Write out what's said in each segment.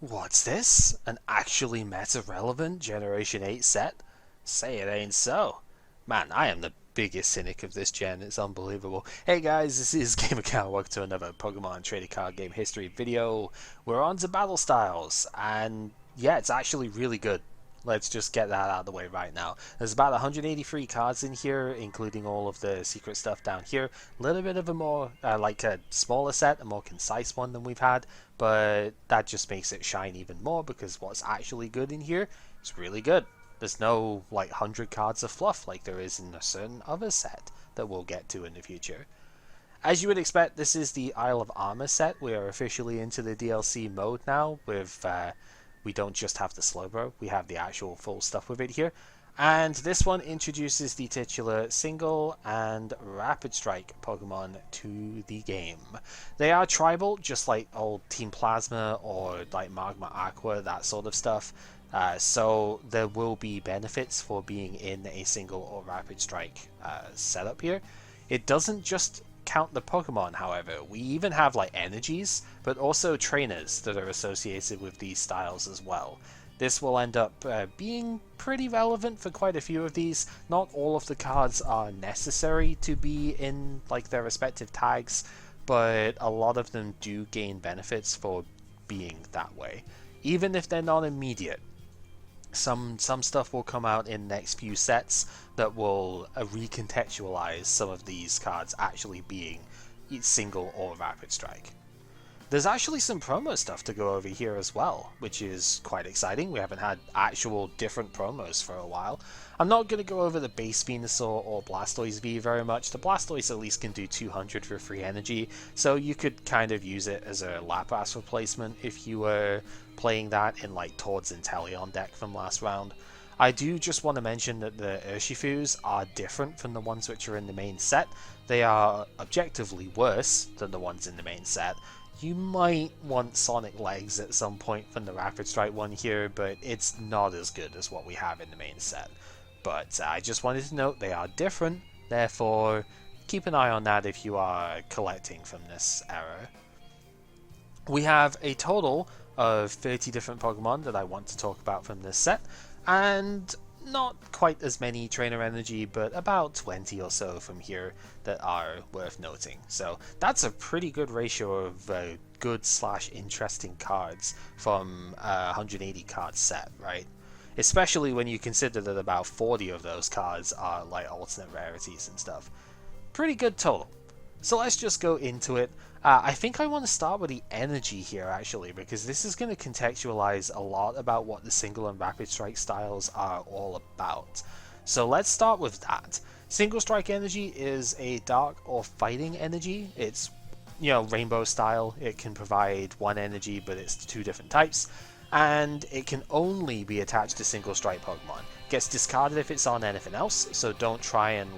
What's this? An actually meta-relevant Generation 8 set? Say it ain't so. Man, I am the biggest cynic of this gen, it's unbelievable. Hey guys, this is GamerCow, welcome to another Pokemon Trading Card Game History video. We're on to Battle Styles, and yeah, it's actually really good. Let's just get that out of the way right now. There's about 183 cards in here, including all of the secret stuff down here. A little bit of a more, like a smaller set, a more concise one than we've had, but that just makes it shine even more because what's actually good in here is really good. There's no like 100 cards of fluff like there is in a certain other set that we'll get to in the future. As you would expect, this is the Isle of Armor set. We are officially into the DLC mode now with we don't just have the Slowbro, we have the actual full stuff with it here. And this one introduces the titular Single and Rapid Strike Pokemon to the game. They are tribal, just like old Team Plasma or like Magma Aqua, that sort of stuff. So there will be benefits for being in a Single or Rapid Strike setup here. It doesn't just count the Pokemon, however. We even have like energies, but also trainers that are associated with these styles as well. This will end up being pretty relevant for quite a few of these. Not all of the cards are necessary to be in like their respective tags, but a lot of them do gain benefits for being that way, even if they're not immediate. Some stuff will come out in the next few sets that will recontextualize some of these cards actually being Single or Rapid Strike. There's actually some promo stuff to go over here as well, which is quite exciting. We haven't had actual different promos for a while. I'm not going to go over the base Venusaur or Blastoise V very much. The Blastoise at least can do 200 for free energy, so you could kind of use it as a Lapras replacement if you were playing that in like Tords and Teleon deck from last round. I do just want to mention that the Urshifus are different from the ones which are in the main set. They are objectively worse than the ones in the main set. You might want Sonic Legs at some point from the Rapid Strike one here, but it's not as good as what we have in the main set. But I just wanted to note they are different, therefore keep an eye on that if you are collecting from this era. We have a total of 30 different Pokemon that I want to talk about from this set, and not quite as many trainer energy, but about 20 or so from here that are worth noting. So that's a pretty good ratio of good / interesting cards from a 180 card set, right? Especially when you consider that about 40 of those cards are like alternate rarities and stuff. Pretty good total. So let's just go into it. I think I want to start with the energy here actually, because this is going to contextualize a lot about what the Single and Rapid Strike styles are all about. So let's start with that. Single Strike energy is a dark or fighting energy. It's, rainbow style. It can provide one energy, but it's two different types. And it can only be attached to Single Strike Pokemon. Gets discarded if it's on anything else, so don't try and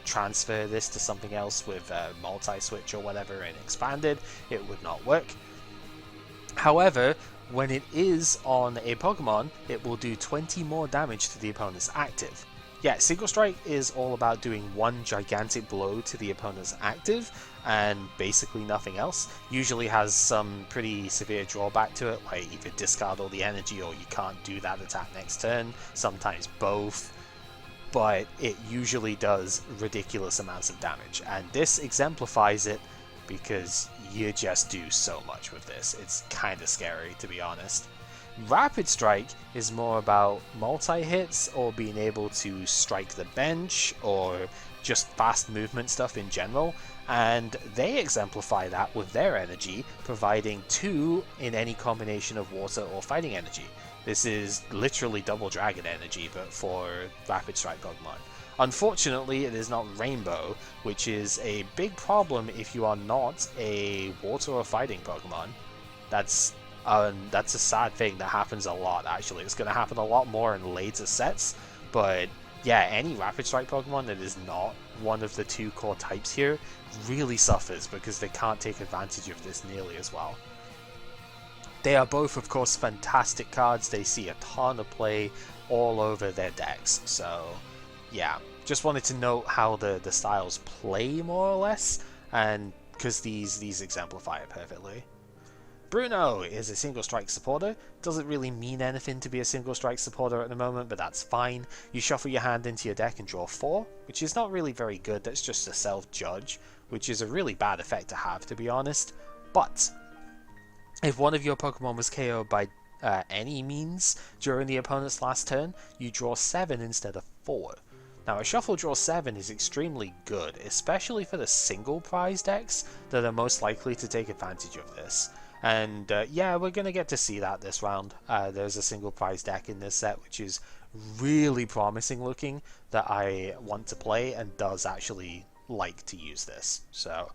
transfer this to something else with multi-switch or whatever and expanded. It would not work. However, when it is on a Pokemon, it will do 20 more damage to the opponent's active. Yeah, Single Strike is all about doing one gigantic blow to the opponent's active and basically nothing else. Usually has some pretty severe drawback to it, like either discard all the energy or you can't do that attack next turn, sometimes both. But it usually does ridiculous amounts of damage, and this exemplifies it because you just do so much with this. It's kind of scary, to be honest. Rapid Strike is more about multi-hits or being able to strike the bench or just fast movement stuff in general, and they exemplify that with their energy, providing 2 in any combination of water or fighting energy. This is literally double dragon energy, but for Rapid Strike Pokemon. Unfortunately, it is not Rainbow, which is a big problem if you are not a water or fighting Pokemon. That's a sad thing that happens a lot, actually. It's going to happen a lot more in later sets, but yeah, any Rapid Strike Pokemon that is not one of the 2 core types here really suffers because they can't take advantage of this nearly as well. They are both, of course, fantastic cards. They see a ton of play all over their decks. So, yeah, just wanted to note how the styles play more or less, and because these exemplify it perfectly. Bruno is a single strike supporter. Doesn't really mean anything to be a single strike supporter at the moment, but that's fine. You shuffle your hand into your deck and draw 4, which is not really very good. That's just a self-judge, which is a really bad effect to have, to be honest. But if one of your Pokemon was KO'd by any means during the opponent's last turn, you draw 7 instead of 4. Now, a Shuffle Draw 7 is extremely good, especially for the single prize decks that are most likely to take advantage of this. And yeah, we're going to get to see that this round. There's a single prize deck in this set which is really promising looking that I want to play and does actually like to use this. So,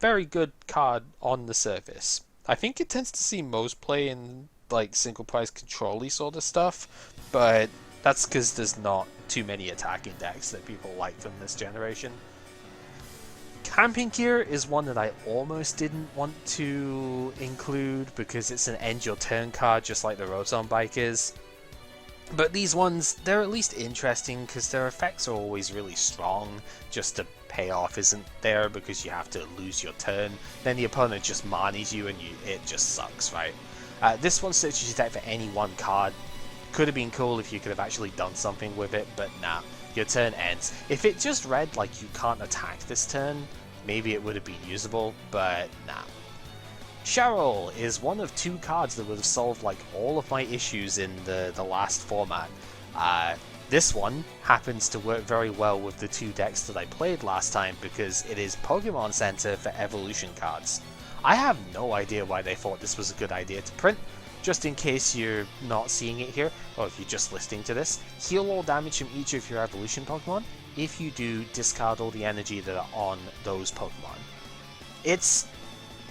very good card on the surface. I think it tends to see most play in like single prize control-y sort of stuff, but that's because there's not too many attacking decks that people like from this generation. Camping Gear is one that I almost didn't want to include because it's an end your turn card just like the Rotom Bike is. But these ones, they're at least interesting because their effects are always really strong. Just the payoff isn't there because you have to lose your turn. Then the opponent just manis you and it just sucks, right? This one searches your deck for any one card. Could have been cool if you could have actually done something with it, but nah, your turn ends. If it just read like you can't attack this turn, maybe it would have been usable, but nah. Cheryl is one of 2 cards that would have solved like all of my issues in the last format. This one happens to work very well with the 2 decks that I played last time because it is Pokemon Center for evolution cards. I have no idea why they thought this was a good idea to print. Just in case you're not seeing it here, or if you're just listening to this, heal all damage from each of your evolution Pokemon. If you do, discard all the energy that are on those Pokemon. It's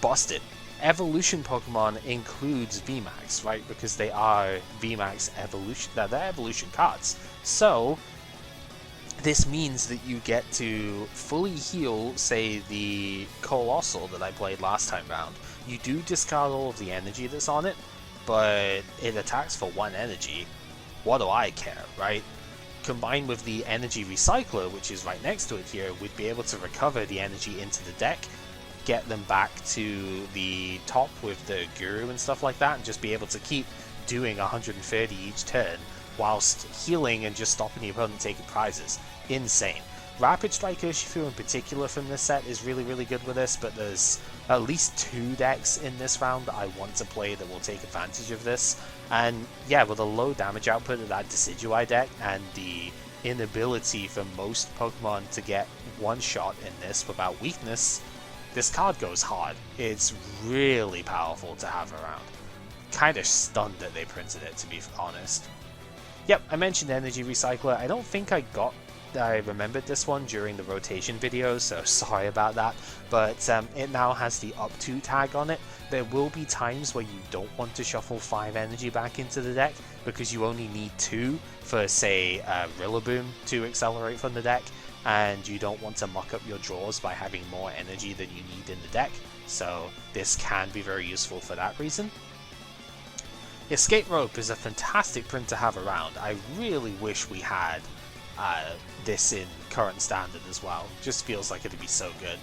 busted. Evolution Pokemon includes VMAX, right? Because they are VMAX evolution, they're evolution cards. So, this means that you get to fully heal, say, the Colossal that I played last time round. You do discard all of the energy that's on it, but it attacks for 1 energy. What do I care, right? Combined with the energy recycler, which is right next to it here, we'd be able to recover the energy into the deck, get them back to the top with the Guru and stuff like that, and just be able to keep doing 130 each turn whilst healing and just stopping the opponent taking prizes. Insane. Rapid Strike Urshifu in particular from this set is really, really good with this, but there's at least 2 decks in this round that I want to play that will take advantage of this. And yeah, with a low damage output of that Decidueye deck and the inability for most Pokemon to get one shot in this without weakness, this card goes hard. It's really powerful to have around. Kinda stunned that they printed it, to be honest. Yep, I mentioned Energy Recycler. I don't think I remembered this one during the rotation video, so sorry about that, but it now has the up to tag on it. There will be times where you don't want to shuffle 5 energy back into the deck because you only need 2 for, say, Rillaboom to accelerate from the deck, and you don't want to muck up your draws by having more energy than you need in the deck, so this can be very useful for that reason. Escape Rope is a fantastic print to have around. I really wish we had this in current standard as well. Just feels like it'd be so good.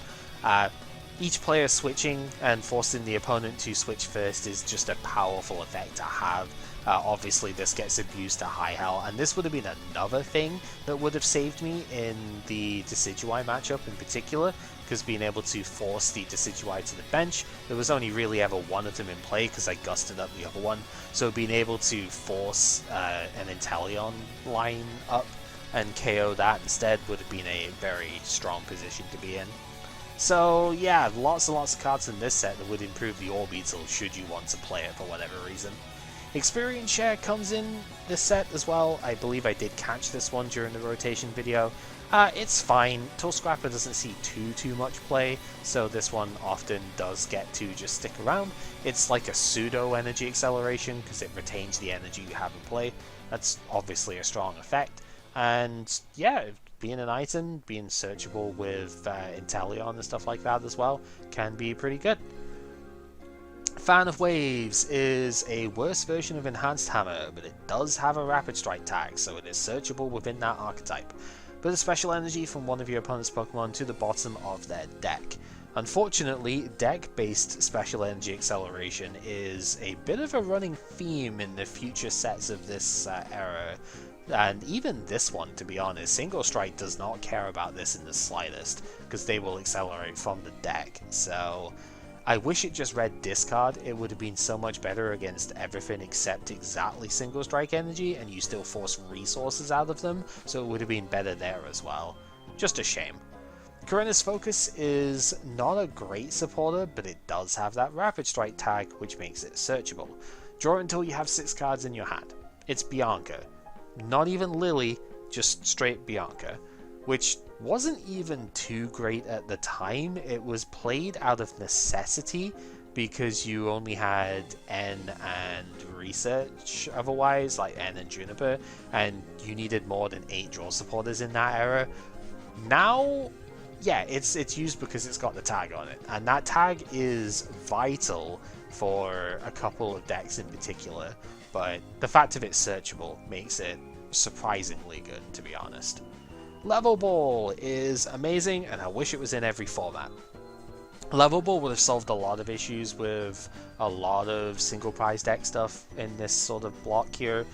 Each player switching and forcing the opponent to switch first is just a powerful effect to have. Obviously this gets abused to high hell, and this would have been another thing that would have saved me in the Decidueye matchup in particular, because being able to force the Decidueye to the bench, there was only really ever one of them in play because I gusted up the other one, so being able to force an Inteleon line up and KO that instead would have been a very strong position to be in. So yeah, lots and lots of cards in this set that would improve the Orbeetle should you want to play it for whatever reason. Experience Share comes in this set as well. I believe I did catch this one during the rotation video. It's fine. Tool Scrapper doesn't see too much play, so this one often does get to just stick around. It's like a pseudo energy acceleration because it retains the energy you have in play. That's obviously a strong effect. And yeah, being an item, being searchable with Inteleon and stuff like that as well, can be pretty good. Fan of Waves is a worse version of Enhanced Hammer, but it does have a Rapid Strike tag, so it is searchable within that archetype. Put a special energy from one of your opponent's Pokemon to the bottom of their deck. Unfortunately, deck-based special energy acceleration is a bit of a running theme in the future sets of this era, and even this one, to be honest. Single Strike does not care about this in the slightest, because they will accelerate from the deck, so I wish it just read discard. It would have been so much better against everything except exactly Single Strike energy, and you still force resources out of them, so it would have been better there as well. Just a shame. Corinna's Focus is not a great supporter, but it does have that Rapid Strike tag, which makes it searchable. Draw until you have 6 cards in your hand. It's Bianca. Not even Lily, just straight Bianca. Which wasn't even too great at the time. It was played out of necessity, because you only had N and Research otherwise, like N and Juniper, and you needed more than 8 draw supporters in that era. Now, yeah, it's used because it's got the tag on it, and that tag is vital for a couple of decks in particular, but the fact of it's searchable makes it surprisingly good, to be honest. Level Ball is amazing, and I wish it was in every format. Level Ball would have solved a lot of issues with a lot of single prize deck stuff in this sort of block here.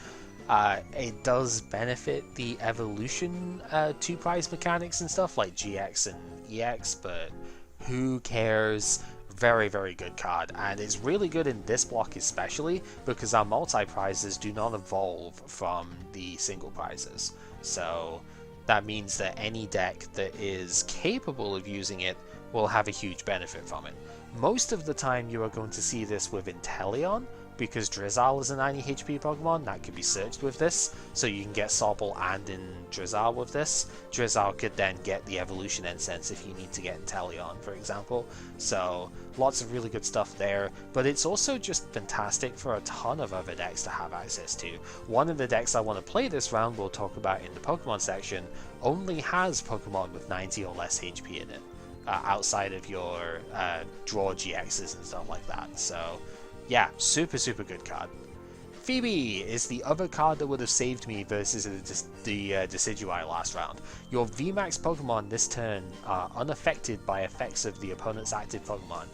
It does benefit the evolution 2 prize mechanics and stuff like GX and EX, but who cares? Very, very good card, and it's really good in this block especially because our multi-prizes do not evolve from the single prizes. So that means that any deck that is capable of using it will have a huge benefit from it. Most of the time you are going to see this with Inteleon, because Drizzile is a 90 HP Pokemon that could be searched with this, so you can get Sobble and in Drizzile with this. Drizzile could then get the Evolution Incense if you need to get Inteleon, for example. So lots of really good stuff there, but it's also just fantastic for a ton of other decks to have access to. One of the decks I want to play this round, we'll talk about in the Pokemon section, only has Pokemon with 90 or less HP in it, outside of your draw GXs and stuff like that. So yeah, super, super good card. Phoebe is the other card that would have saved me versus the Decidueye last round. Your VMAX Pokemon this turn are unaffected by effects of the opponent's active Pokemon.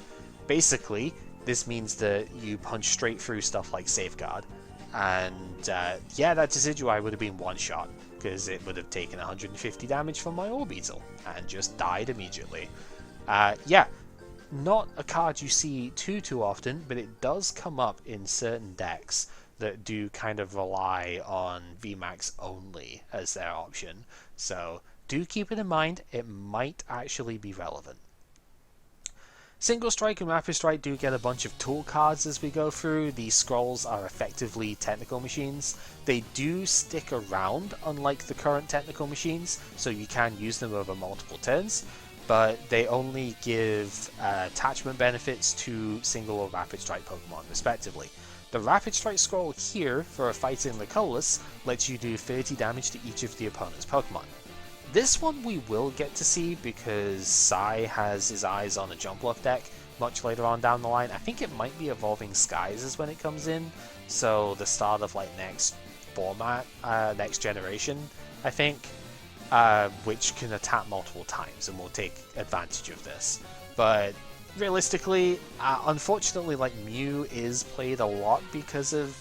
Basically, this means that you punch straight through stuff like Safeguard. And yeah, that Decidueye would have been one shot, because it would have taken 150 damage from my Orbeetle and just died immediately. Yeah. Not a card you see too often, but it does come up in certain decks that do kind of rely on VMAX only as their option. So do keep it in mind, it might actually be relevant. Single Strike and Rapid Strike do get a bunch of tool cards as we go through. These scrolls are effectively technical machines. They do stick around, unlike the current technical machines, so you can use them over multiple turns, but they only give attachment benefits to single or Rapid Strike Pokemon, respectively. The Rapid Strike scroll here, for fighting the Colorless, lets you do 30 damage to each of the opponent's Pokemon. This one we will get to see because Sai has his eyes on a Jumpluff deck much later on down the line. I think it might be Evolving Skies is when it comes in, so the start of like next format, next generation, I think. Which can attack multiple times, and will take advantage of this. But realistically, unfortunately, like Mew is played a lot because of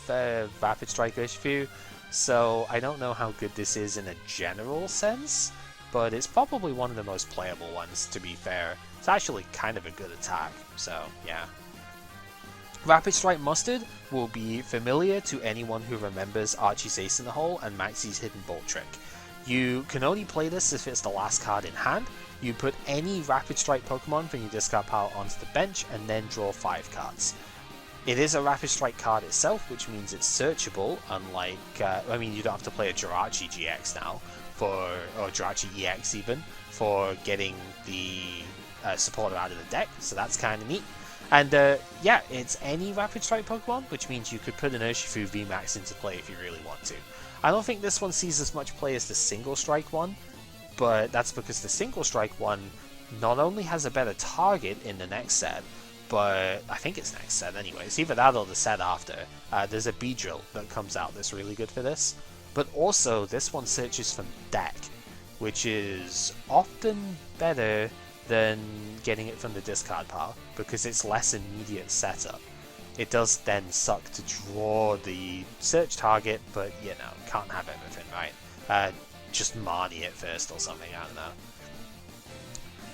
Rapid Strike Urshifu, so I don't know how good this is in a general sense, but it's probably one of the most playable ones, to be fair. It's actually kind of a good attack, so yeah. Rapid Strike Mustard will be familiar to anyone who remembers Archie's Ace in the Hole and Maxie's Hidden Bolt trick. You can only play this if it's the last card in hand. You put any Rapid Strike Pokemon from your discard pile onto the bench and then draw 5 cards. It is a Rapid Strike card itself, which means it's searchable, unlike, I mean, you don't have to play a Jirachi GX now, or Jirachi EX even, for getting the supporter out of the deck, so that's kind of neat. And yeah, it's any Rapid Strike Pokemon, which means you could put an Urshifu VMAX into play if you really want to. I don't think this one sees as much play as the Single Strike one, but that's because the Single Strike one not only has a better target in the next set, but I think it's next set anyway. It's either that or the set after. There's a Beedrill that comes out that's really good for this, but also this one searches from deck, which is often better than getting it from the discard pile, because it's less immediate setup. It does then suck to draw the search target, but you know, can't have everything, right? Just Marnie it first or something, I don't know.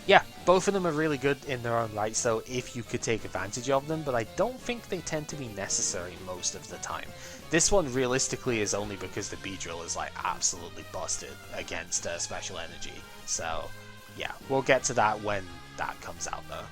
Yeah, both of them are really good in their own right, so if you could take advantage of them, but I don't think they tend to be necessary most of the time. This one realistically is only because the Beedrill is like absolutely busted against special energy, so yeah, we'll get to that when that comes out though.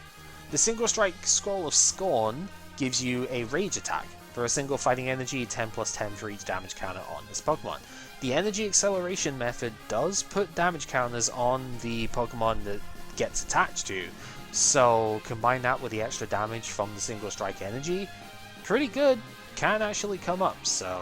The single strike Scroll of Scorn gives you a rage attack. For a single fighting energy, 10+10 for each damage counter on this Pokemon. The energy acceleration method does put damage counters on the Pokemon that gets attached to, so combine that with the extra damage from the single strike energy, pretty good, can actually come up. So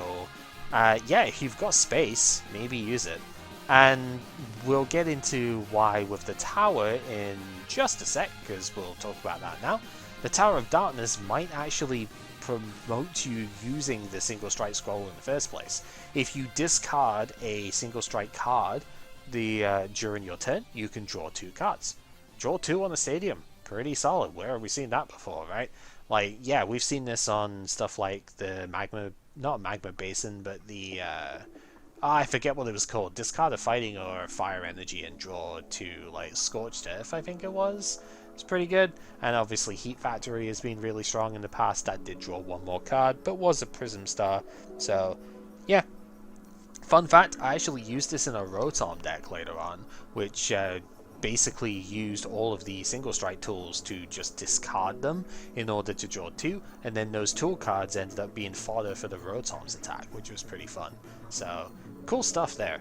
yeah, if you've got space, maybe use it. And we'll get into why with the tower in just a sec, because we'll talk about that now. The Tower of Darkness might actually promote you using the single strike scroll in the first place. If you discard a single strike card during your turn, you can draw 2 cards. Draw 2 on the stadium, pretty solid. Where have we seen that before, right? Like, yeah, we've seen this on stuff like the not Magma Basin, but the I forget what it was called. Discard a fighting or fire energy and draw 2, like Scorched Earth, I think it was. It's pretty good. And obviously Heat Factory has been really strong in the past. That did draw 1 more card, but was a Prism Star. So, yeah. Fun fact, I actually used this in a Rotom deck later on, which basically used all of the single strike tools to just discard them in order to draw 2, and then those tool cards ended up being fodder for the Rotom's attack, which was pretty fun. So, cool stuff there.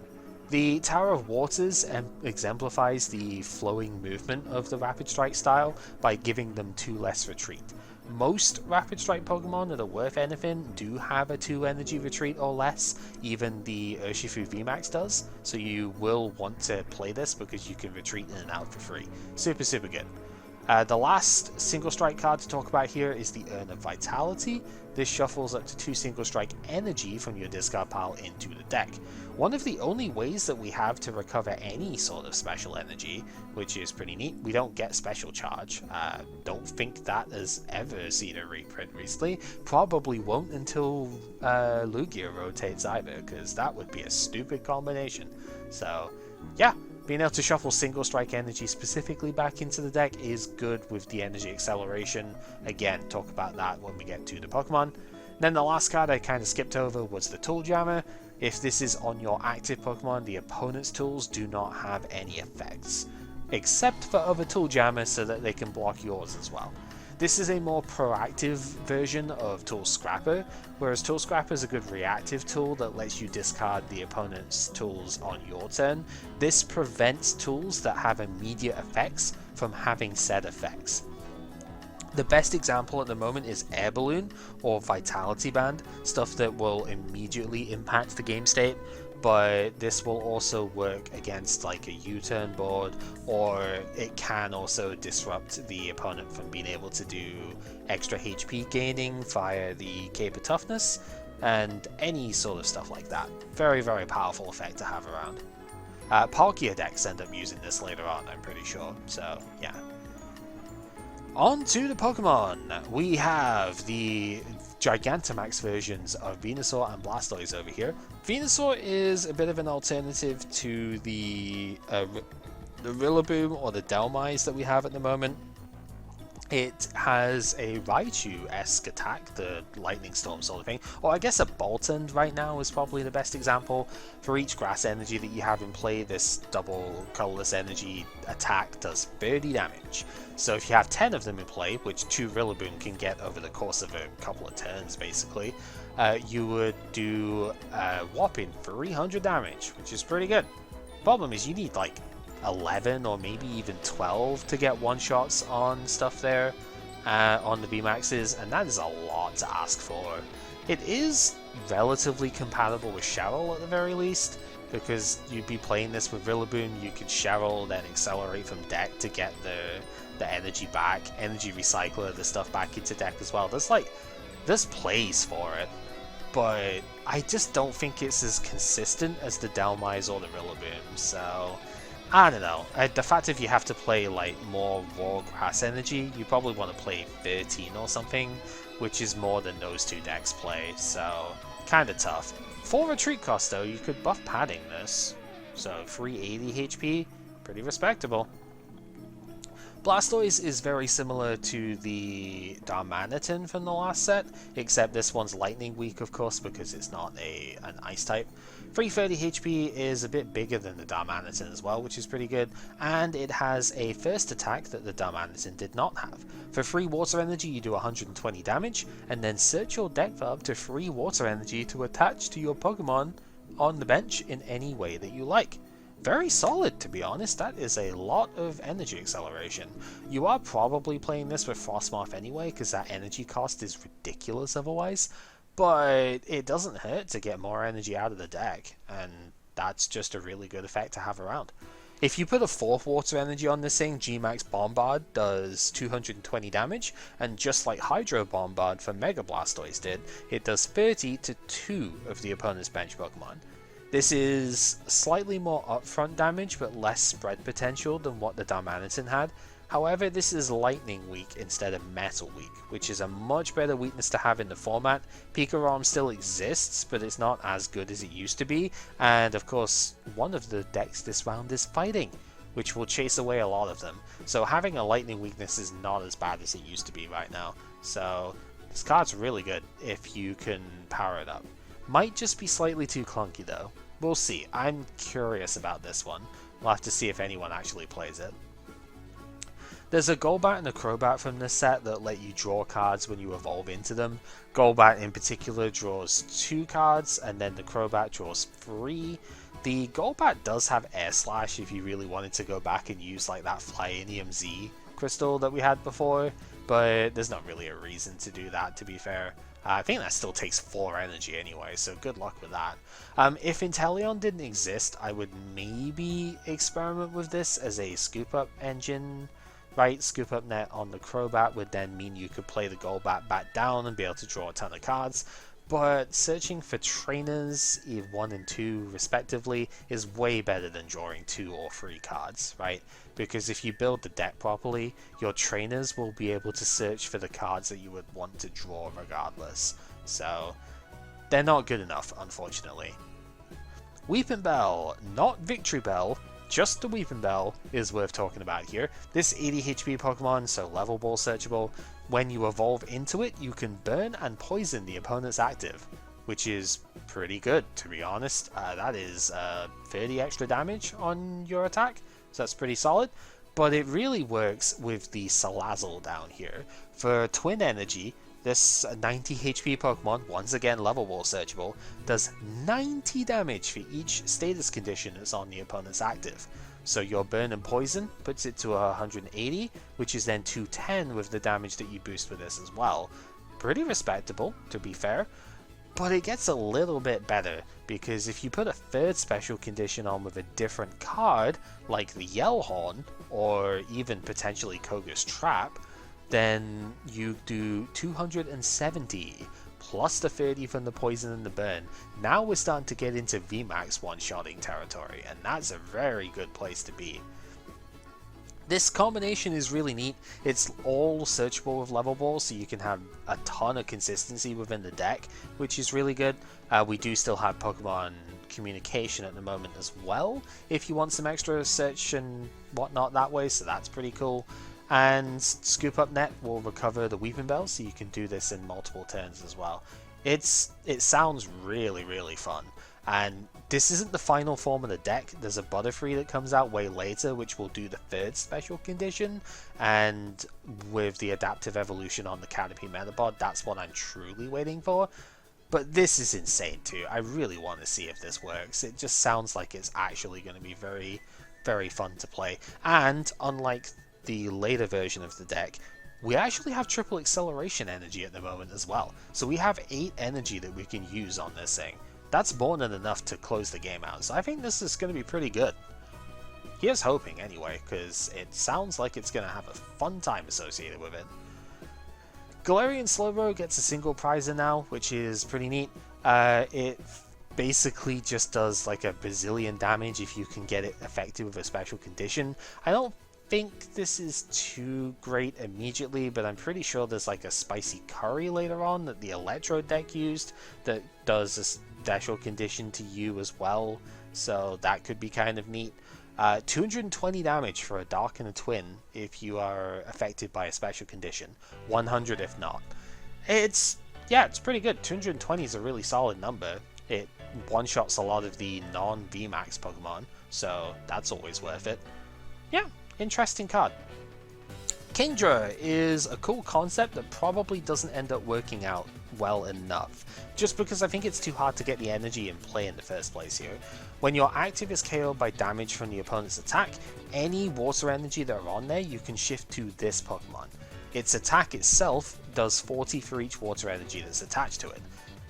The Tower of Waters exemplifies the flowing movement of the Rapid Strike style by giving them 2 less retreat. Most Rapid Strike Pokemon that are worth anything do have a 2 energy retreat or less, even the Urshifu VMAX does, so you will want to play this because you can retreat in and out for free. Super, super good. The last single strike card to talk about here is the Urn of Vitality. This shuffles up to 2 single strike energy from your discard pile into the deck. One of the only ways that we have to recover any sort of special energy, which is pretty neat. We don't get special charge. Don't think that has ever seen a reprint recently. Probably won't until Lugia rotates either, because that would be a stupid combination. So yeah, being able to shuffle single strike energy specifically back into the deck is good with the energy acceleration. Again, talk about that when we get to the Pokemon. Then the last card I kind of skipped over was the Tool Jammer. If this is on your active Pokemon, the opponent's tools do not have any effects, except for other Tool Jammers so that they can block yours as well. This is a more proactive version of Tool Scrapper, whereas Tool Scrapper is a good reactive tool that lets you discard the opponent's tools on your turn. This prevents tools that have immediate effects from having said effects. The best example at the moment is Air Balloon or Vitality Band, stuff that will immediately impact the game state, but this will also work against like a U-turn board, or it can also disrupt the opponent from being able to do extra HP gaining via the Cape of Toughness, and any sort of stuff like that. Very, very powerful effect to have around. Palkia decks end up using this later on, I'm pretty sure, so yeah. On to the Pokemon! We have the Gigantamax versions of Venusaur and Blastoise over here. Venusaur is a bit of an alternative to the Rillaboom or the Dhelmise that we have at the moment. It has a Raichu-esque attack, the Lightning Storm sort of thing, or I guess a Boltund right now is probably the best example. For each grass energy that you have in play, this double colorless energy attack does 30 damage. So if you have 10 of them in play, which 2 Rillaboom can get over the course of a couple of turns basically, you would do a whopping 300 damage, which is pretty good. Problem is you need like 11 or maybe even 12 to get one-shots on stuff there on the VMAXs, and that is a lot to ask for. It is relatively compatible with Cheryl at the very least, because you'd be playing this with Rillaboom, you could Cheryl, then accelerate from deck to get the energy back, energy recycler, the stuff back into deck as well. There's plays for it, but I just don't think it's as consistent as the Dhelmise or the Rillaboom, so I don't know. The fact if you have to play like more raw grass energy, you probably want to play 13 or something, which is more than those two decks play, so kind of tough. For retreat cost though, you could buff padding this, so 380 HP, pretty respectable. Blastoise is very similar to the Darmanitan from the last set, except this one's lightning weak of course because it's not an ice type. 330 HP is a bit bigger than the Darmanitan as well, which is pretty good, and it has a first attack that the Darmanitan did not have. For 3 water energy you do 120 damage, and then search your deck for up to 3 water energy to attach to your Pokemon on the bench in any way that you like. Very solid, to be honest. That is a lot of energy acceleration. You are probably playing this with Frostmoth anyway, because that energy cost is ridiculous otherwise, but it doesn't hurt to get more energy out of the deck, and that's just a really good effect to have around. If you put a 4th water energy on this thing, G-Max Bombard does 220 damage, and just like Hydro Bombard for Mega Blastoise did, it does 30 to 2 of the opponent's bench Pokemon. This is slightly more upfront damage, but less spread potential than what the Darmanitan had. However, this is lightning weak instead of metal weak, which is a much better weakness to have in the format. Pika-Rom still exists, but it's not as good as it used to be, and of course, one of the decks this round is fighting, which will chase away a lot of them. So having a lightning weakness is not as bad as it used to be right now. So this card's really good if you can power it up. Might just be slightly too clunky though. We'll see. I'm curious about this one. We'll have to see if anyone actually plays it. There's a Golbat and a Crobat from this set that let you draw cards when you evolve into them. Golbat in particular draws 2 cards, and then the Crobat draws 3. The Golbat does have Air Slash if you really wanted to go back and use like that Flyinium Z crystal that we had before, but there's not really a reason to do that, to be fair. I think that still takes 4 energy anyway, so good luck with that. If Inteleon didn't exist, I would maybe experiment with this as a scoop-up engine. Right, scoop-up net on the Crobat would then mean you could play the Golbat back down and be able to draw a ton of cards. But searching for trainers, 1 and 2 respectively, is way better than drawing 2 or 3 cards, right? Because if you build the deck properly, your trainers will be able to search for the cards that you would want to draw regardless. So, they're not good enough, unfortunately. Weepinbell, not Victory Bell, just the Weepinbell is worth talking about here. This 80 HP Pokemon, so level ball searchable. When you evolve into it, you can burn and poison the opponent's active, which is pretty good, to be honest. That is 30 extra damage on your attack, so that's pretty solid. But it really works with the Salazzle down here. For Twin Energy, this 90 HP Pokemon, once again level ball searchable, does 90 damage for each status condition that's on the opponent's active. So your Burn and Poison puts it to 180, which is then 210 with the damage that you boost with this as well. Pretty respectable, to be fair. But it gets a little bit better, because if you put a 3rd special condition on with a different card, like the Yellhorn, or even potentially Koga's Trap, then you do 270 plus the 30 from the poison and the burn. Now we're starting to get into VMAX one-shotting territory, and that's a very good place to be. This combination is really neat. It's all searchable with level balls, so you can have a ton of consistency within the deck, which is really good. We do still have Pokemon communication at the moment as well, if you want some extra search and whatnot that way, so that's pretty cool. And Scoop Up Net will recover the Weepinbell, so you can do this in multiple turns as well. It sounds really, really fun. And this isn't the final form of the deck. There's a Butterfree that comes out way later, which will do the 3rd special condition. And with the adaptive evolution on the Caterpie Metapod, that's what I'm truly waiting for. But this is insane too. I really want to see if this works. It just sounds like it's actually going to be very, very fun to play. And unlike the later version of the deck, we actually have triple acceleration energy at the moment as well. So we have 8 energy that we can use on this thing. That's more than enough to close the game out. So I think this is going to be pretty good. Here's hoping anyway, because it sounds like it's going to have a fun time associated with it. Galarian Slowbro gets a single prizer now, which is pretty neat. It basically just does like a bazillion damage if you can get it effective with a special condition. I don't think this is too great immediately, but I'm pretty sure there's like a spicy curry later on that the Electro deck used that does a special condition to you as well, so that could be kind of neat. 220 damage for a Dark and a Twin if you are affected by a special condition, 100 if not. It's pretty good. 220 is a really solid number. It one-shots a lot of the non-VMAX Pokemon, so that's always worth it. Yeah, interesting card. Kingdra is a cool concept that probably doesn't end up working out well enough, just because I think it's too hard to get the energy in play in the first place here. When your active is KO'd by damage from the opponent's attack, any water energy that are on there you can shift to this Pokemon. Its attack itself does 40 for each water energy that's attached to it.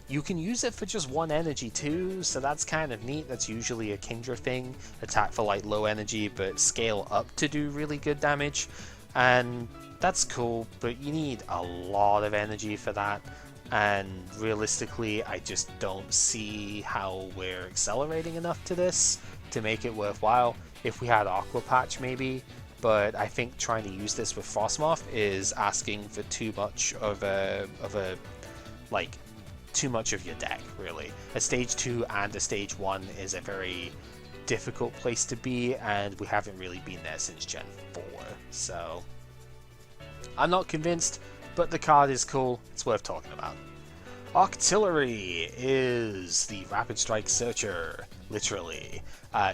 You can use it for just one energy too, so that's kind of neat. That's usually a Kingdra thing. Attack for like low energy, but scale up to do really good damage. And that's cool, but you need a lot of energy for that. And realistically, I just don't see how we're accelerating enough to this to make it worthwhile. If we had Aqua Patch maybe, but I think trying to use this with Frostmoth is asking for too much of too much of your deck, really. A stage 2 and a stage 1 is a very difficult place to be, and we haven't really been there since Gen 4, so I'm not convinced, but the card is cool, it's worth talking about. Octillery is the Rapid Strike Searcher, literally.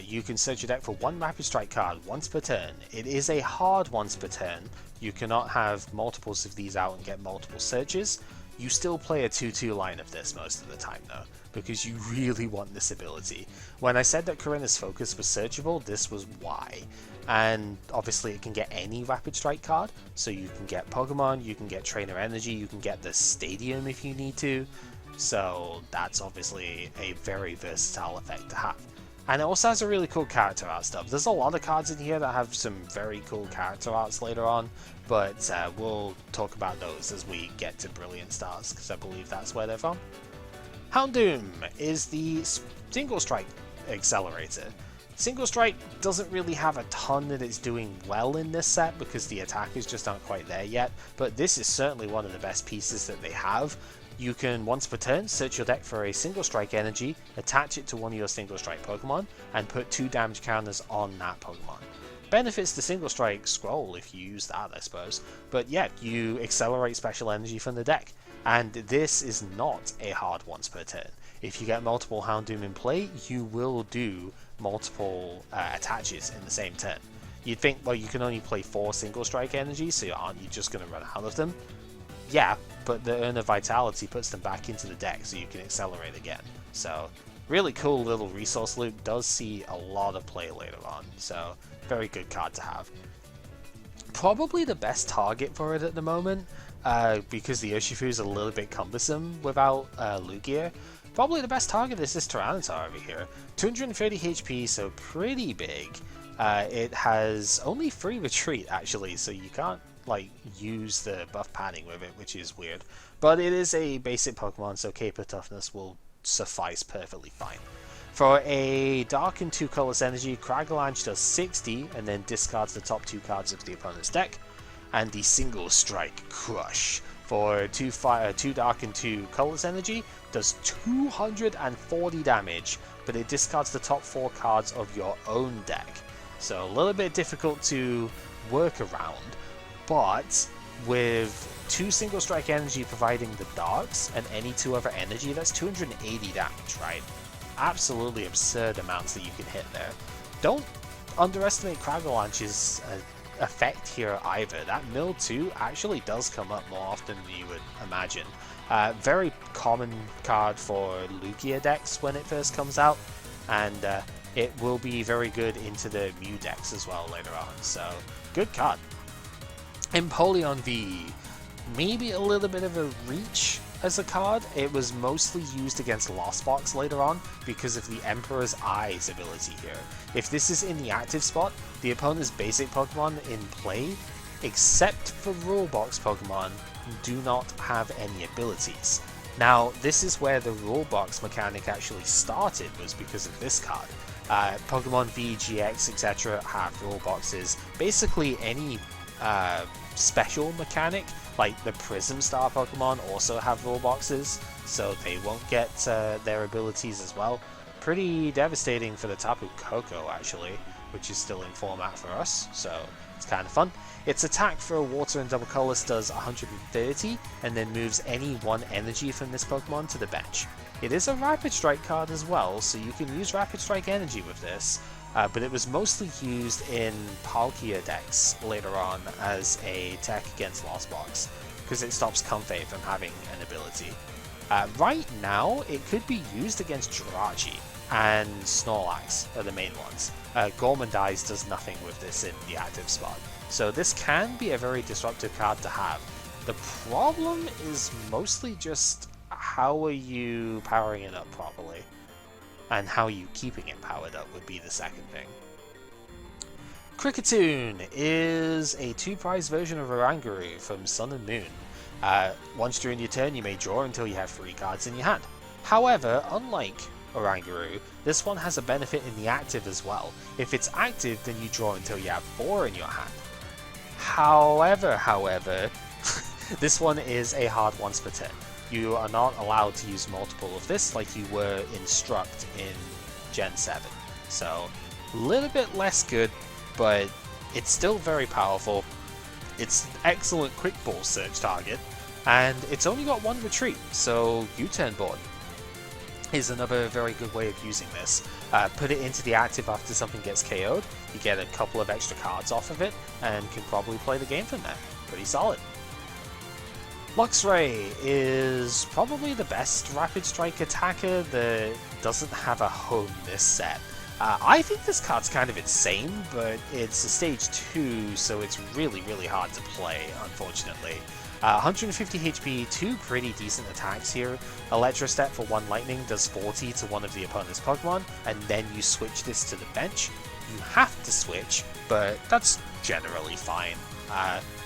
You can search your deck for one Rapid Strike card once per turn. It is a hard once per turn. You cannot have multiples of these out and get multiple searches. You still play a 2-2 line of this most of the time though, because you really want this ability. When I said that Corinna's Focus was searchable, this was why. And obviously it can get any Rapid Strike card, so you can get Pokemon, you can get Trainer Energy, you can get the Stadium if you need to, so that's obviously a very versatile effect to have. And it also has a really cool character art stuff. There's a lot of cards in here that have some very cool character arts later on, but we'll talk about those as we get to Brilliant Stars, because I believe that's where they're from. Houndoom is the Single Strike Accelerator. Single Strike doesn't really have a ton that it's doing well in this set because the attackers just aren't quite there yet, but this is certainly one of the best pieces that they have. You can, once per turn, search your deck for a Single Strike energy, attach it to one of your Single Strike Pokemon, and put 2 damage counters on that Pokemon. Benefits the Single Strike scroll if you use that, I suppose, but yeah, you accelerate special energy from the deck, and this is not a hard once per turn. If you get multiple Houndoom in play, you will do multiple attaches in the same turn. You'd think, well, you can only play 4 Single Strike energies, so aren't you just going to run out of them? Yeah, but the Urn of Vitality puts them back into the deck so you can accelerate again. So, really cool little resource loop, does see a lot of play later on, so very good card to have. Probably the best target for it at the moment, because the Urshifu is a little bit cumbersome without Lugia. Probably the best target is this Tyranitar over here. 230 HP, so pretty big. It has only 3 retreat actually, so you can't like use the buff padding with it, which is weird. But it is a basic Pokemon, so Caper Toughness will suffice perfectly fine. For a Dark and 2 colorless energy, Cragalanche does 60 and then discards the top 2 cards of the opponent's deck. And the Single Strike Crush for 2 Dark and 2 colorless energy does 240 damage, but it discards the top 4 cards of your own deck. So a little bit difficult to work around, but with 2 Single Strike energy providing the darks and any 2 other energy, that's 280 damage, right? Absolutely absurd amounts that you can hit there. Don't underestimate Cragalanche's effect here either. That Mill 2 actually does come up more often than you would imagine. Very common card for Lugia decks when it first comes out, and it will be very good into the Mew decks as well later on, so good card. Empoleon V, maybe a little bit of a reach as a card. It was mostly used against Lost Box later on because of the Emperor's Eyes ability here. If this is in the active spot, the opponent's basic Pokemon in play, except for Rule Box Pokemon, do not have any abilities. Now, this is where the rule box mechanic actually started, was because of this card. Pokemon V, GX, etc. have rule boxes. Basically, any special mechanic, like the Prism Star Pokemon, also have rule boxes, so they won't get their abilities as well. Pretty devastating for the Tapu Koko, actually, which is still in format for us, so it's kind of fun. Its attack for a water and double colorless does 130, and then moves any 1 energy from this Pokemon to the bench. It is a Rapid Strike card as well, so you can use Rapid Strike energy with this, but it was mostly used in Palkia decks later on as a tech against Lost Box, because it stops Comfey from having an ability. Right now, it could be used against Jirachi, and Snorlax are the main ones. Gormandize does nothing with this in the active spot, so this can be a very disruptive card to have. The problem is mostly just how are you powering it up properly, and how are you keeping it powered up would be the second thing. Kricketune is a 2-prize version of Oranguru from Sun and Moon. Once during your turn, you may draw until you have 3 cards in your hand. However, unlike Oranguru, this one has a benefit in the active as well. If it's active, then you draw until you have 4 in your hand. However, this one is a hard once per turn. You are not allowed to use multiple of this like you were in Struct in Gen 7. So, a little bit less good, but it's still very powerful. It's an excellent quick ball search target, and it's only got 1 retreat, so U-turn board is another very good way of using this. Put it into the active after something gets KO'd, you get a couple of extra cards off of it, and can probably play the game from there. Pretty solid. Luxray is probably the best Rapid Strike attacker that doesn't have a home this set. I think this card's kind of insane, but it's a stage 2, so it's really hard to play, unfortunately. 150 HP, 2 pretty decent attacks here. Electrostep for 1 lightning does 40 to one of the opponent's Pokemon, and then you switch this to the bench. You have to switch, but that's generally fine.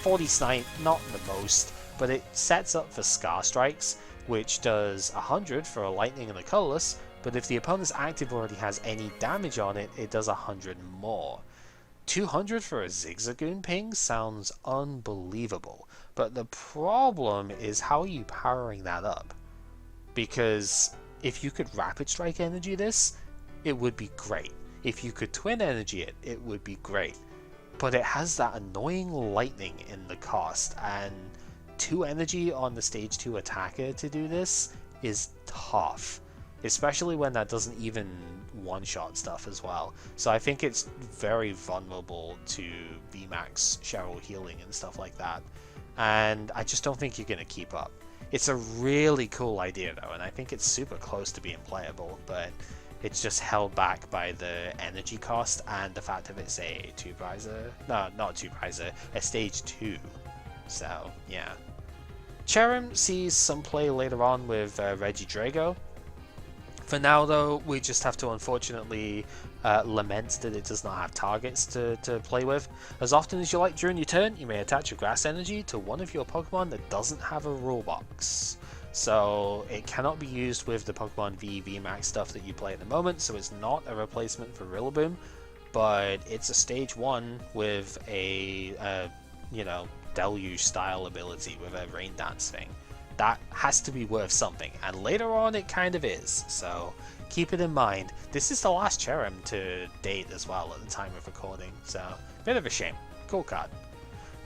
40 Snipe, not the most, but it sets up for Scar Strikes, which does 100 for a lightning and a colorless, but if the opponent's active already has any damage on it, it does 100 more. 200 for a Zigzagoon ping sounds unbelievable, but the problem is how are you powering that up? Because if you could Rapid Strike energy this, it would be great. If you could Twin Energy it, it would be great. But it has that annoying lightning in the cost, and 2 energy on the stage 2 attacker to do this is tough. Especially when that doesn't even one-shot stuff as well. So I think it's very vulnerable to VMAX, Cheryl healing and stuff like that. And I just don't think you're going to keep up. It's a really cool idea though, and I think it's super close to being playable, but it's just held back by the energy cost and the fact that it's a 2-prizer. No, not 2-prizer, a stage 2. So, yeah. Cherrim sees some play later on with Regidrago. For now though, we just have to unfortunately lament that it does not have targets to play with. As often as you like during your turn, you may attach a Grass Energy to one of your Pokemon that doesn't have a rule box. So it cannot be used with the Pokemon V, VMAX stuff that you play at the moment, so it's not a replacement for Rillaboom, but it's a stage 1 with a, you know, Deluge style ability with a Rain Dance thing. That has to be worth something, and later on it kind of is, so keep it in mind. This is the last Cherrim to date as well at the time of recording, so bit of a shame. Cool card.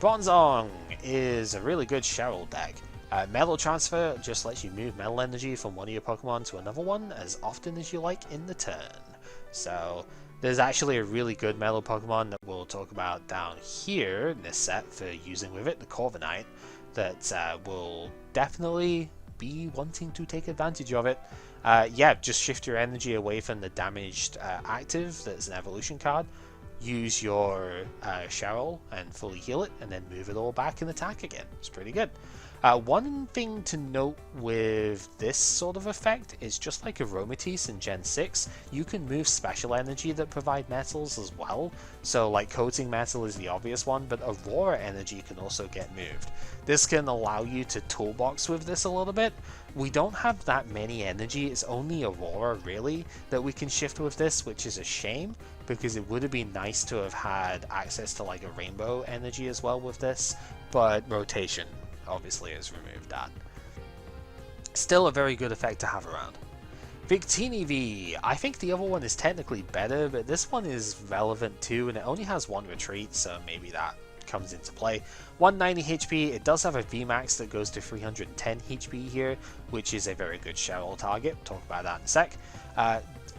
Bronzong is a really good Cheryl deck. Metal Transfer just lets you move Metal Energy from one of your Pokemon to another one as often as you like in the turn. So there's actually a really good Metal Pokemon that we'll talk about down here in this set for using with it, the Corviknight, that will definitely be wanting to take advantage of it. Yeah, just shift your energy away from the damaged active that's an evolution card. Use your Cheryl and fully heal it, and then move it all back and attack again. It's pretty good. One thing to note with this sort of effect is just like Aromatisse in Gen 6, you can move special energy that provide metals as well. So like Coating Metal is the obvious one, but Aurora energy can also get moved. This can allow you to toolbox with this a little bit, We don't have that many energy, it's only Aurora really that we can shift with this, which is a shame, because it would have been nice to have had access to like a rainbow energy as well with this, but rotation obviously has removed that. Still a very good effect to have around. Victini V, I think the other one is technically better, but this one is relevant too, and it only has one retreat, so maybe that comes into play. 190 HP, it does have a VMAX that goes to 310 HP here, which is a very good Cheryl target. We'll talk about that in a sec.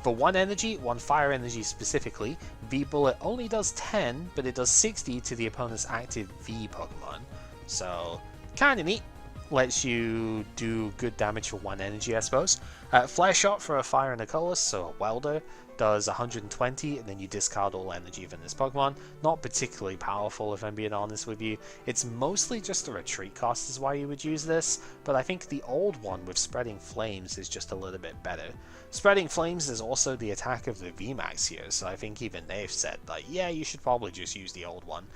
For one energy, one fire energy specifically, V-Bullet only does 10, but it does 60 to the opponent's active V Pokemon. So, kinda neat. Lets you do good damage for one energy, I suppose. Flare Shot for a fire and a colorless, so a welder, does 120, and then you discard all energy from this Pokemon. Not particularly powerful, if I'm being honest with you. It's mostly just a retreat cost is why you would use this, but I think the old one with Spreading Flames is just a little bit better. Spreading Flames is also the attack of the VMAX here, so I think even they've said, like, yeah, you should probably just use the old one.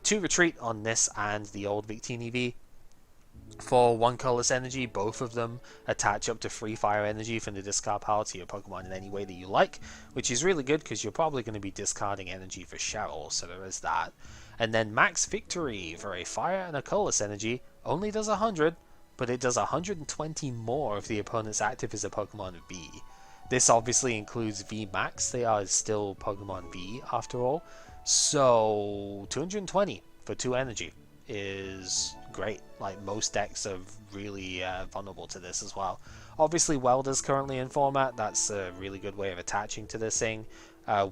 2 retreat on this and the old Victini V. For one colorless energy, both of them attach up to 3 fire energy from the discard pile to your Pokemon in any way that you like, which is really good because you're probably going to be discarding energy for Cheryl, so there is that. And then Max Victory for a fire and a colorless energy only does 100, but it does 120 more if the opponent's active is a Pokemon V. This obviously includes V Max, they are still Pokemon V after all, so 220 for 2 energy is great. Like, most decks are really vulnerable to this as well. Obviously Welder's currently in format, that's a really good way of attaching to this thing.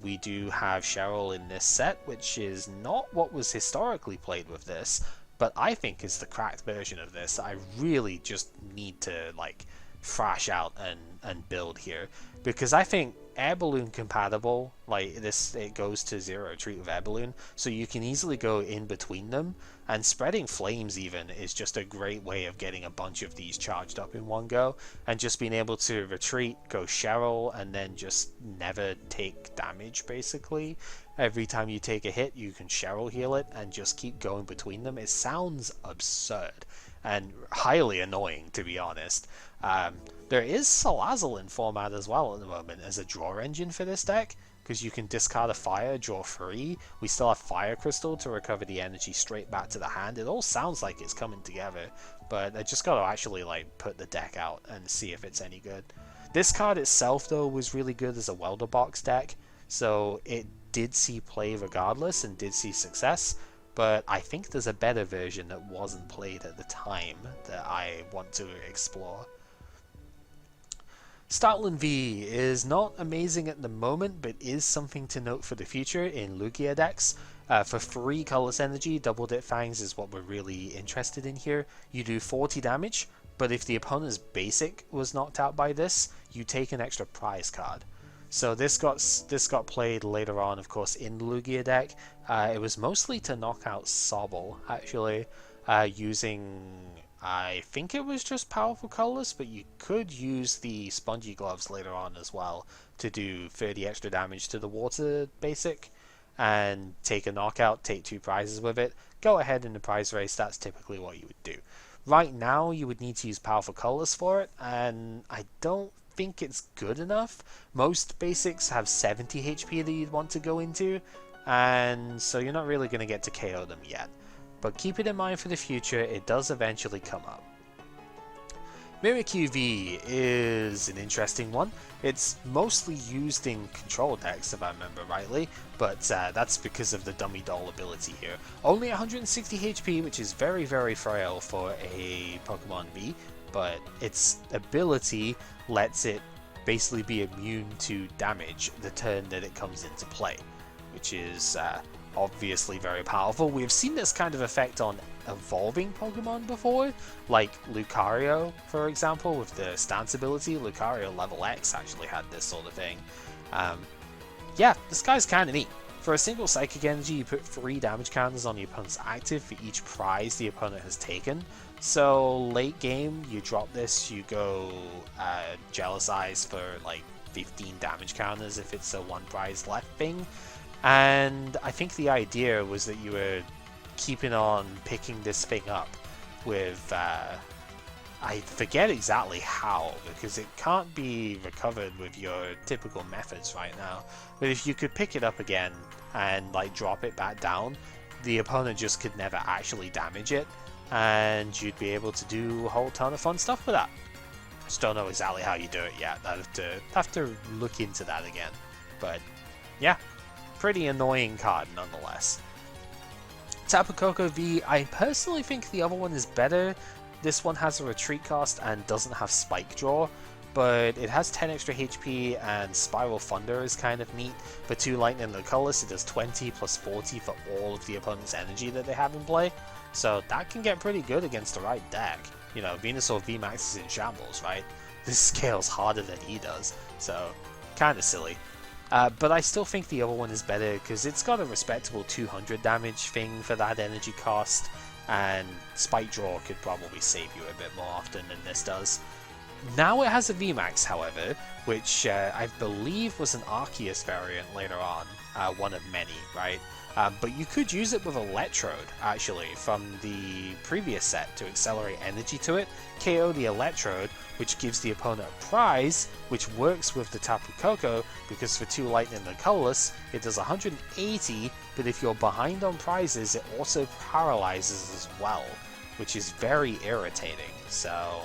We do have Cheryl in this set, which is not what was historically played with this, but I think is the cracked version of this. I really just need to like thrash out and build here, because I think Air Balloon compatible, like this, it goes to 0 retreat with Air Balloon, so you can easily go in between them, and Spreading Flames even is just a great way of getting a bunch of these charged up in one go, and just being able to retreat, go Cheryl, and then just never take damage basically. Every time you take a hit, you can Cheryl heal it, and just keep going between them. It sounds absurd, and highly annoying to be honest. There is Salazzle in format as well at the moment as a draw engine for this deck, because you can discard a fire, draw 3. We still have Fire Crystal to recover the energy straight back to the hand. It all sounds like it's coming together, but I just gotta actually like put the deck out and see if it's any good. This card itself though was really good as a Welder Box deck, so it did see play regardless and did see success, but I think there's a better version that wasn't played at the time that I want to explore. Stoutland V is not amazing at the moment, but is something to note for the future in Lugia decks. For 3 colorless energy, Double Dip Fangs is what we're really interested in here. You do 40 damage, but if the opponent's basic was knocked out by this, you take an extra prize card. So this got played later on, of course, in the Lugia deck. It was mostly to knock out Sobble, actually, using, I think it was just powerful colorless, but you could use the Spongy Gloves later on as well to do 30 extra damage to the water basic and take a knockout, take 2 prizes with it. Go ahead in the prize race, that's typically what you would do. Right now you would need to use powerful colorless for it, and I don't think it's good enough. Most basics have 70 HP that you'd want to go into, and so you're not really going to get to KO them yet. But keep it in mind for the future, it does eventually come up. Mimikyu V is an interesting one. It's mostly used in control decks if I remember rightly, but that's because of the Dummy Doll ability here. Only 160 HP, which is very frail for a Pokemon V, but its ability lets it basically be immune to damage the turn that it comes into play, which is obviously very powerful. We have seen this kind of effect on evolving Pokemon before, like Lucario, for example, with the stance ability. Lucario level X actually had this sort of thing. Yeah, this guy's kind of neat. For a single Psychic Energy, you put 3 damage counters on the opponent's active for each prize the opponent has taken. So late game, you drop this, you go Jealous Eyes for like 15 damage counters if it's a 1 prize left thing. And I think the idea was that you were keeping on picking this thing up with I forget exactly how, because it can't be recovered with your typical methods right now. But if you could pick it up again and like drop it back down, the opponent just could never actually damage it, and you'd be able to do a whole ton of fun stuff with that. Just don't know exactly how you do it yet. I have to look into that again. But yeah, pretty annoying card nonetheless. Tapu Koko V, I personally think the other one is better. This one has a retreat cost and doesn't have spike draw, but it has 10 extra HP and Spiral Thunder is kind of neat. For 2 lightning and the colorless, it does 20 plus 40 for all of the opponent's energy that they have in play. So that can get pretty good against the right deck. You know, Venusaur VMAX is in shambles, right? This scales harder than he does, so kind of silly. But I still think the other one is better because it's got a respectable 200 damage thing for that energy cost, and Spike Draw could probably save you a bit more often than this does. Now it has a VMAX, however, which I believe was an Arceus variant later on, one of many, right? But you could use it with Electrode, actually, from the previous set to accelerate energy to it, KO the Electrode, which gives the opponent a prize, which works with the Tapu Koko, because for 2 lightning and colorless, it does 180, but if you're behind on prizes, it also paralyzes as well, which is very irritating. So,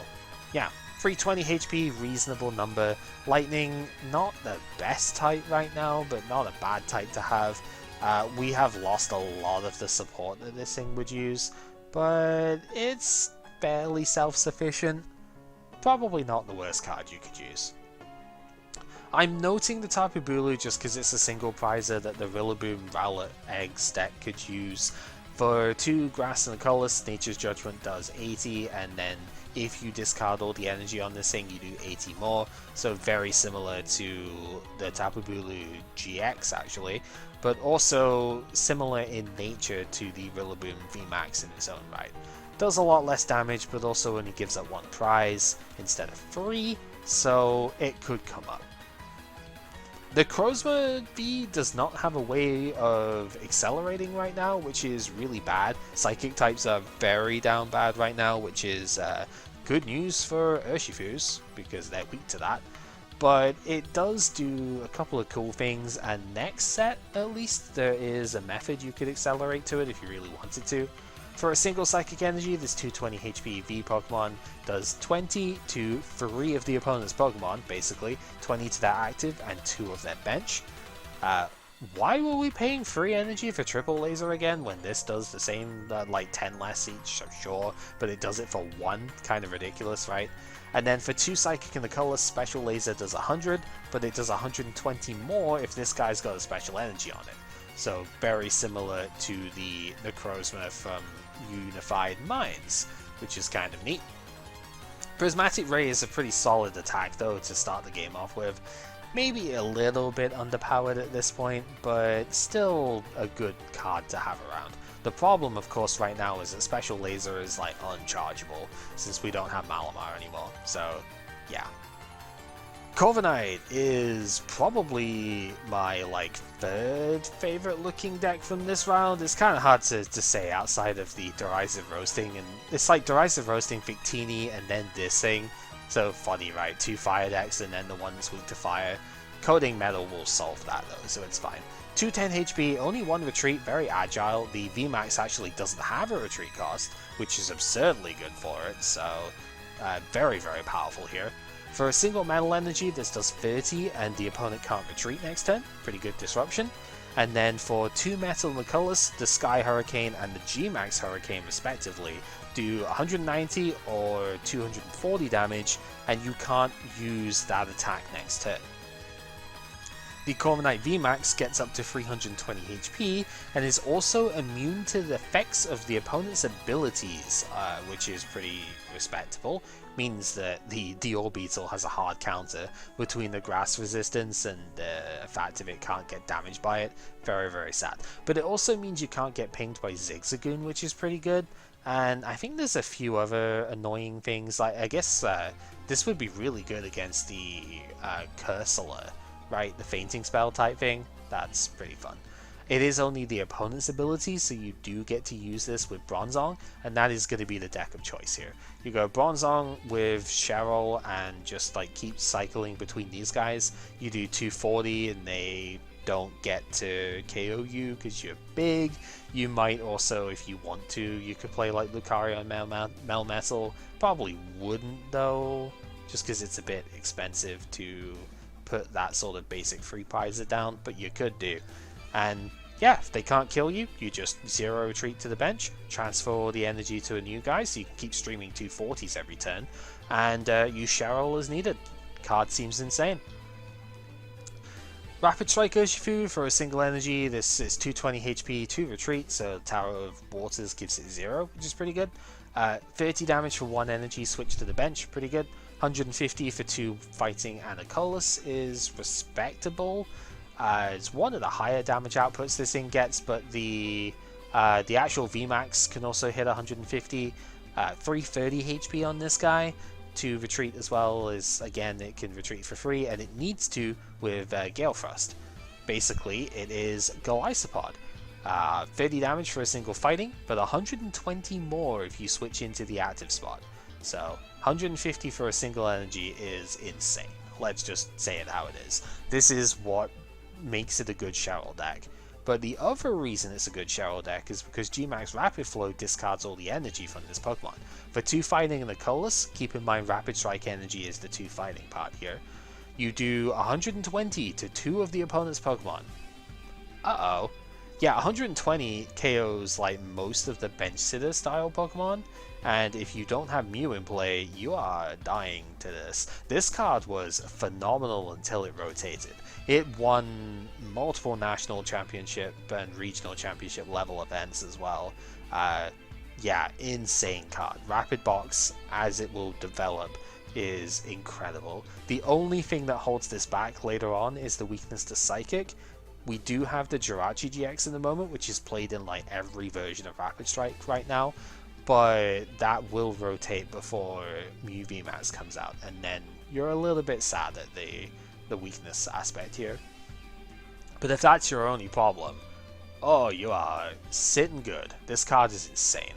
yeah. 320 HP, reasonable number. Lightning, not the best type right now, but not a bad type to have. We have lost a lot of the support that this thing would use, but it's fairly self-sufficient. Probably not the worst card you could use. I'm noting the Tapu Bulu just because it's a single prizer that the Rillaboom Rowlet Eggs deck could use. For 2 grass and colorless, Nature's Judgment does 80, and then if you discard all the energy on this thing, you do 80 more. So very similar to the Tapu Bulu GX actually, but also similar in nature to the Rillaboom VMAX in its own right. Does a lot less damage, but also only gives up 1 prize instead of 3, so it could come up. The Crozma V does not have a way of accelerating right now, which is really bad. Psychic types are very down bad right now, which is good news for Urshifus, because they're weak to that. But it does do a couple of cool things, and next set, at least, there is a method you could accelerate to it if you really wanted to. For a single Psychic Energy, this 220 HP V Pokemon does 20 to 3 of the opponent's Pokemon, basically, 20 to their active and 2 of their bench. Why were we paying 3 energy for Triple Laser again when this does the same, like 10 less each, sure, but it does it for 1? Kind of ridiculous, right? And then for 2 Psychic and the colorless, Special Laser does 100, but it does 120 more if this guy's got a Special Energy on it. So very similar to the Necrozma from Unified Minds, which is kind of neat. Prismatic Ray is a pretty solid attack though to start the game off with. Maybe a little bit underpowered at this point, but still a good card to have around. The problem, of course, right now is that Special Laser is like unchargeable since we don't have Malamar anymore. So, yeah. Corviknight is probably my like 3rd favorite looking deck from this round. It's kind of hard to say outside of the Derisive Roasting, and it's like Derisive Roasting, Victini, and then this thing. So funny, right? 2 fire decks and then the one that's weak to fire. Coding Metal will solve that though, so it's fine. 210 HP, only 1 retreat, very agile. The VMAX actually doesn't have a retreat cost, which is absurdly good for it, so very, very powerful here. For a single Metal Energy, this does 30, and the opponent can't retreat next turn. Pretty good disruption. And then for 2 Metal and the colors, the Sky Hurricane and the G-Max Hurricane respectively do 190 or 240 damage, and you can't use that attack next turn. The Corviknight VMAX gets up to 320 HP and is also immune to the effects of the opponent's abilities, which is pretty respectable. Means that the Orbeetle has a hard counter between the grass resistance and the fact that it can't get damaged by it. Very, very sad. But it also means you can't get pinged by Zigzagoon, which is pretty good. And I think there's a few other annoying things. Like, I guess this would be really good against the Cursula, right? The fainting spell type thing. That's pretty fun. It is only the opponent's ability, so you do get to use this with Bronzong, and that is going to be the deck of choice here. You go Bronzong with Cheryl and just like keep cycling between these guys. You do 240 and they don't get to KO you because you're big. You might also, if you want to, you could play like Lucario and Melmetal. Probably wouldn't though, just because it's a bit expensive to put that sort of basic free prizer down, but you could do. And yeah, if they can't kill you, you just zero retreat to the bench, transfer the energy to a new guy so you can keep streaming 240s every turn, and use Cheryl as needed. Card seems insane. Rapid Strike Urshifu for a single energy. This is 220 HP, 2 retreat, so Tower of Waters gives it 0, which is pretty good. 30 damage for 1 energy, switch to the bench, pretty good. 150 for 2 fighting and a Colossus is respectable. It's one of the higher damage outputs this thing gets, but the actual VMAX can also hit 150. 330 HP on this guy. To retreat as well is, again, it can retreat for free, and it needs to with Gale Thrust. Basically, it is Golisopod. 30 damage for a single fighting, but 120 more if you switch into the active spot. So 150 for a single energy is insane. Let's just say it how it is. This is what makes it a good Cheryl deck. But the other reason it's a good Cheryl deck is because Gmax Rapid Flow discards all the energy from this Pokemon. For 2 fighting and a Colossus, keep in mind Rapid Strike energy is the 2 fighting part here. You do 120 to 2 of the opponent's Pokemon. Uh-oh. Yeah, 120 KOs like most of the bench sitter style Pokemon, and if you don't have Mew in play, you are dying to this. This card was phenomenal until it rotated. It won multiple national championship and regional championship level events as well. Yeah, insane card. Rapid Box, as it will develop, is incredible. The only thing that holds this back later on is the weakness to Psychic. We do have the Jirachi GX in the moment, which is played in like every version of Rapid Strike right now, but that will rotate before Mew VMAX comes out, and then you're a little bit sad at the weakness aspect here. But if that's your only problem, oh, you are sitting good. This card is insane.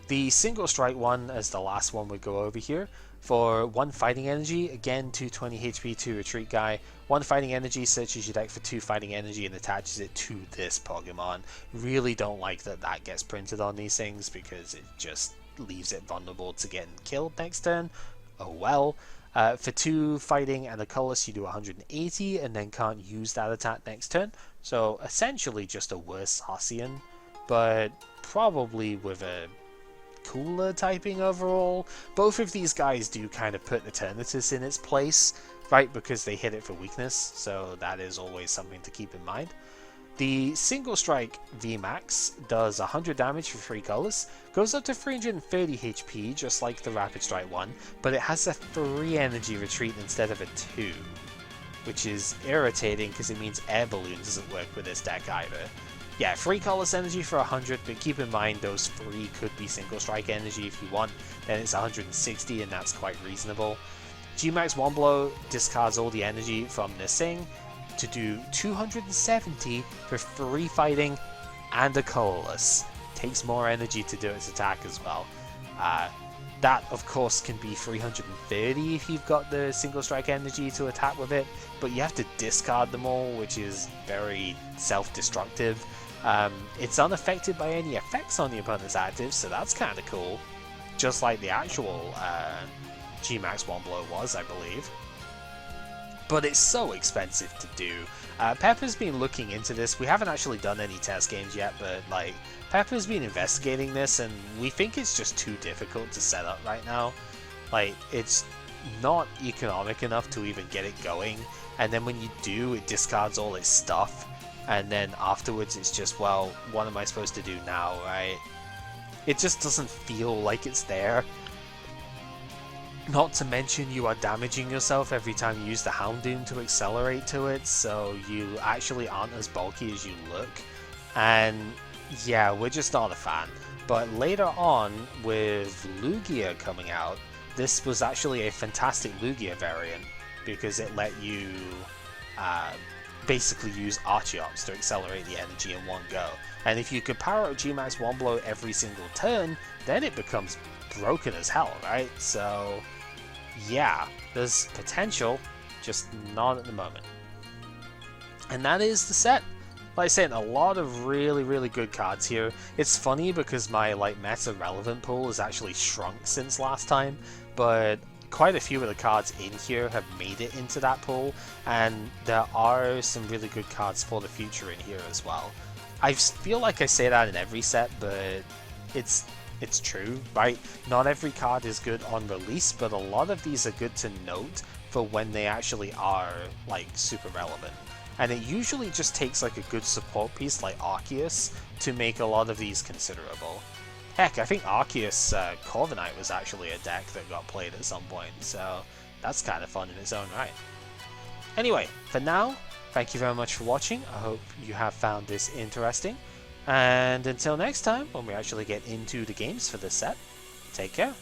The single strike one as the last one we go over here. For 1 fighting energy, again 220 HP, 2 retreat guy. 1 fighting energy searches your deck for 2 fighting energy and attaches it to this Pokemon. Really don't like that that gets printed on these things because it just leaves it vulnerable to getting killed next turn. Oh well. For 2 fighting and a Colossus, you do 180 and then can't use that attack next turn. So essentially just a worse Zacian, but probably with a cooler typing overall. Both of these guys do kind of put Eternatus in its place, right, because they hit it for weakness, so that is always something to keep in mind. The single strike VMAX does 100 damage for 3 colors, goes up to 330 HP just like the Rapid Strike one, but it has a 3 energy retreat instead of a 2, which is irritating because it means Air Balloon doesn't work with this deck either. Yeah, 3 colorless energy for 100, but keep in mind those 3 could be single strike energy if you want, then it's 160 and that's quite reasonable. Gmax One Blow discards all the energy from this thing to do 270 for 3 fighting and a colorless. Takes more energy to do its attack as well. That of course can be 330 if you've got the single strike energy to attack with it, but you have to discard them all, which is very self-destructive. It's unaffected by any effects on the opponent's actives, so that's kind of cool. Just like the actual Gmax One Blow was, I believe. But it's so expensive to do. Pepper's been looking into this. We haven't actually done any test games yet, but like Pepper's been investigating this, and we think it's just too difficult to set up right now. Like, it's not economic enough to even get it going, and then when you do, it discards all its stuff, and then afterwards it's just, well, what am I supposed to do now, right? It just doesn't feel like it's there. Not to mention you are damaging yourself every time you use the Houndoom to accelerate to it, so you actually aren't as bulky as you look. And yeah, we're just not a fan. But later on, with Lugia coming out, this was actually a fantastic Lugia variant, because it let you basically use Archeops to accelerate the energy in one go. And if you could power up Gmax one blow every single turn, then it becomes broken as hell, right? So yeah, there's potential, just not at the moment. And that is the set. Like I said, a lot of really good cards here. It's funny because my meta relevant pool has actually shrunk since last time, but quite a few of the cards in here have made it into that pool, and there are some really good cards for the future in here as well. I feel like I say that in every set, but it's true, right? Not every card is good on release, but a lot of these are good to note for when they actually are super relevant. And it usually just takes a good support piece like Arceus to make a lot of these considerable. Heck, I think Arceus Corviknight was actually a deck that got played at some point, so that's kind of fun in its own right. Anyway, for now, thank you very much for watching. I hope you have found this interesting. And until next time, when we actually get into the games for this set, take care.